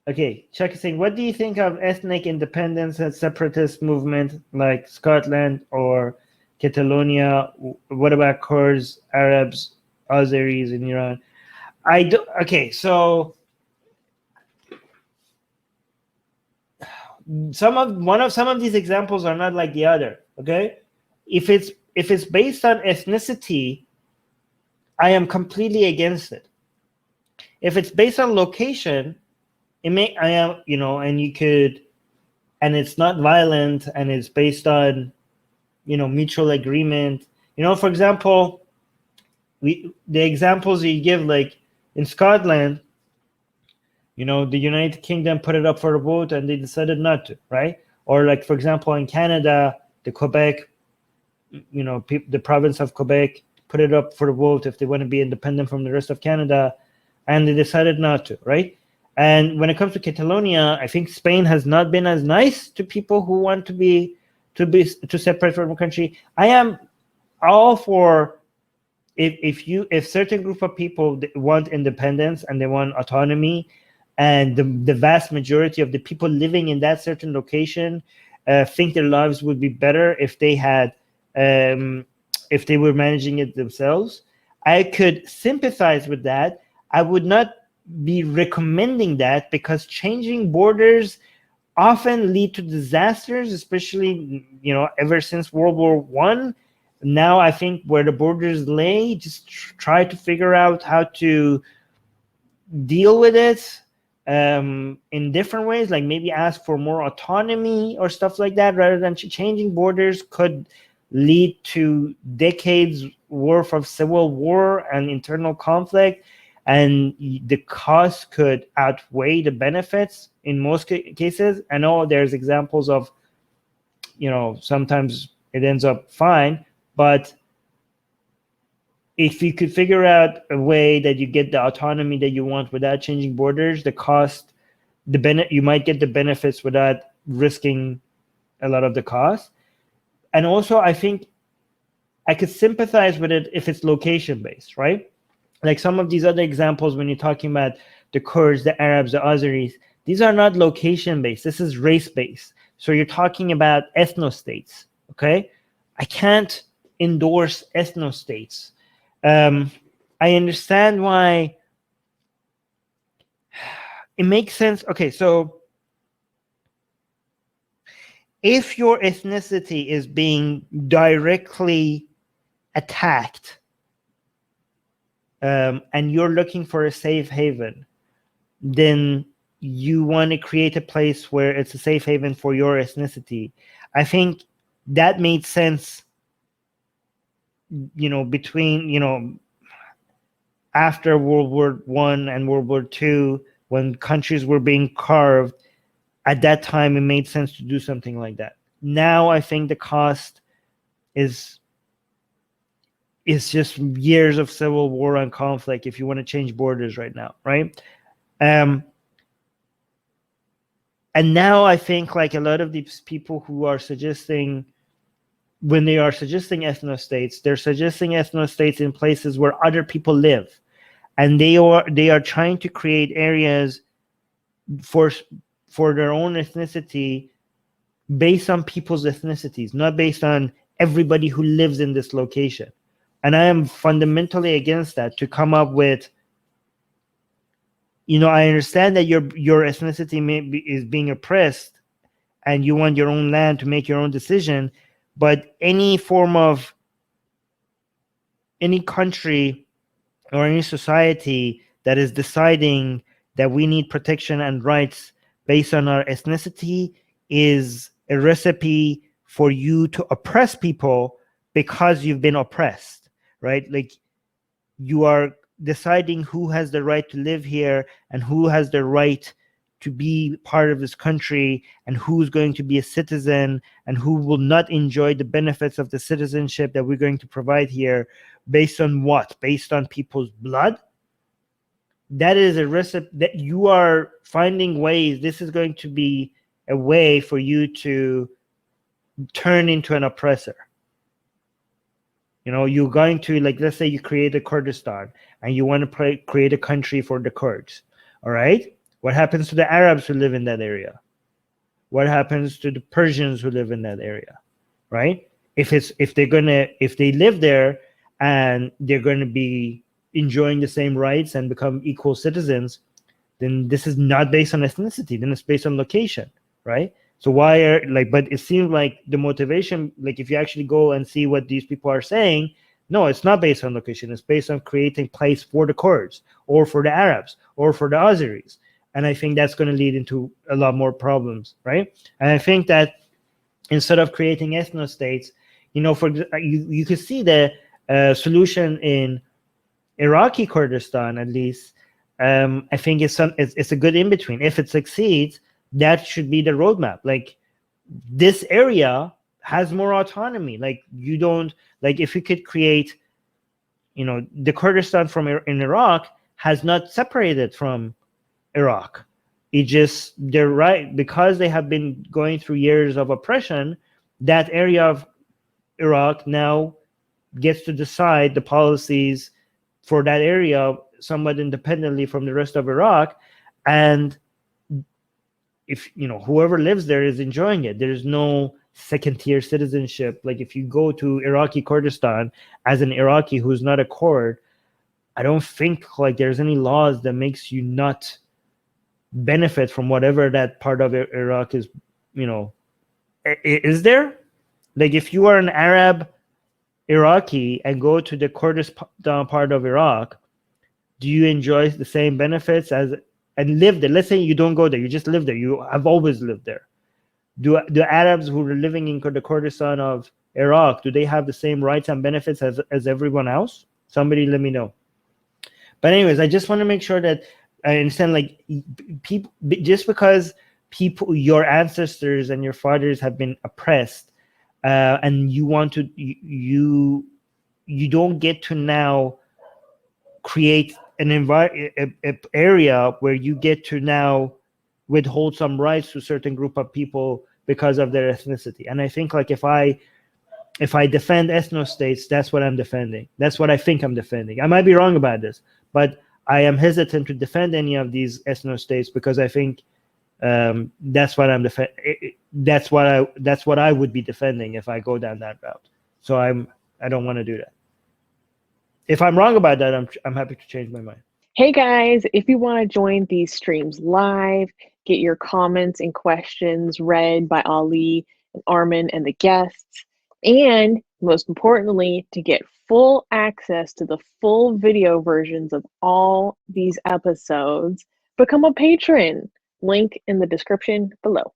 Okay, Chuck is saying, what do you think of ethnic independence and separatist movement like Scotland or Catalonia? What about Kurds, Arabs, Azeris in Iran? I do. Okay, so some of these examples are not like the other. Okay, if it's based on ethnicity, I am completely against it. If it's based on location, I am, and you could, and it's not violent, and it's based on, mutual agreement. For example, the examples you give, like in Scotland, the United Kingdom put it up for a vote and they decided not to, right? Or like, for example, in Canada, the Quebec, the province of Quebec put it up for a vote if they want to be independent from the rest of Canada, and they decided not to, right? And when it comes to Catalonia, I think Spain has not been as nice to people who want to separate from a country. I am all for if certain group of people want independence and they want autonomy, and the vast majority of the people living in that certain location think their lives would be better if they had if they were managing it themselves, I could sympathize with that. I would not be recommending that, because changing borders often lead to disasters, especially ever since World War One. Now I think where the borders lay, just try to figure out how to deal with it in different ways, like maybe ask for more autonomy or stuff like that, rather than changing borders could lead to decades worth of civil war and internal conflict, and the cost could outweigh the benefits in most cases. I know there's examples of, sometimes it ends up fine, but if you could figure out a way that you get the autonomy that you want without changing borders, the cost, you might get the benefits without risking a lot of the cost. And also, I think I could sympathize with it if it's location based, right? Like some of these other examples, when you're talking about the Kurds, the Arabs, the Azeris, these are not location based. This is race based. So you're talking about ethnostates, okay? I can't endorse ethnostates. I understand why it makes sense. Okay, so if your ethnicity is being directly attacked, and you're looking for a safe haven, then you want to create a place where it's a safe haven for your ethnicity. I think that made sense, between, after World War One and World War Two, when countries were being carved. At that time, it made sense to do something like that. Now, I think the cost is just years of civil war and conflict if you want to change borders right now, right? And now I think, like, a lot of these people who are suggesting, when they are suggesting ethnostates, they're suggesting ethnostates in places where other people live, and they are trying to create areas for their own ethnicity based on people's ethnicities, not based on everybody who lives in this location. And I am fundamentally against that, to come up with, I understand that your ethnicity is being oppressed and you want your own land to make your own decision, but any country or any society that is deciding that we need protection and rights based on our ethnicity is a recipe for you to oppress people because you've been oppressed, right? Like, you are deciding who has the right to live here and who has the right to be part of this country, and who's going to be a citizen and who will not enjoy the benefits of the citizenship that we're going to provide here, based on what? Based on people's blood? That is a recipe that you are finding ways. This is going to be a way for you to turn into an oppressor. You're going to, like, let's say you create a Kurdistan and you want to create a country for the Kurds. All right. What happens to the Arabs who live in that area? What happens to the Persians who live in that area, right? If they live there and they're going to be enjoying the same rights and become equal citizens, then this is not based on ethnicity. Then it's based on location, right? So why are but it seems like the motivation, like if you actually go and see what these people are saying, no, it's not based on location. It's based on creating place for the Kurds or for the Arabs or for the Azeris. And I think that's going to lead into a lot more problems, right? And I think that instead of creating ethno-states, you could see the solution in Iraqi Kurdistan, at least. I think it's a good in between. If it succeeds, that should be the roadmap. Like, this area has more autonomy. Like, you don't, like, if you could create, the Kurdistan in Iraq has not separated from Iraq. They're right, because they have been going through years of oppression. That area of Iraq now gets to decide the policies for that area somewhat independently from the rest of Iraq. And if whoever lives there is enjoying it, there's no second-tier citizenship. Like, if you go to Iraqi Kurdistan as an Iraqi who's not a Kurd, I don't think like there's any laws that makes you not benefit from whatever that part of Iraq is. Is there? Like, if you are an Arab Iraqi and go to the Kurdistan part of Iraq, do you enjoy the same benefits as and live there? Let's say you don't go there, you just live there. You have always lived there. Do Arabs who are living in the Kurdistan of Iraq, do they have the same rights and benefits as everyone else? Somebody let me know. But anyways, I just want to make sure that I understand, like, people, just because your ancestors and your fathers have been oppressed, and you want to, you don't get to now create an area where you get to now withhold some rights to a certain group of people because of their ethnicity. And I think, like, if I defend ethno-states, that's what I'm defending. That's what I think I'm defending. I might be wrong about this, but I am hesitant to defend any of these ethno-states because I think that's what I'm that's what I would be defending if I go down that route. So I don't want to do that. If I'm wrong about that, I'm happy to change my mind. Hey guys, if you want to join these streams live, get your comments and questions read by Ali and Armin and the guests, and most importantly, to get full access to the full video versions of all these episodes, become a patron. Link in the description below.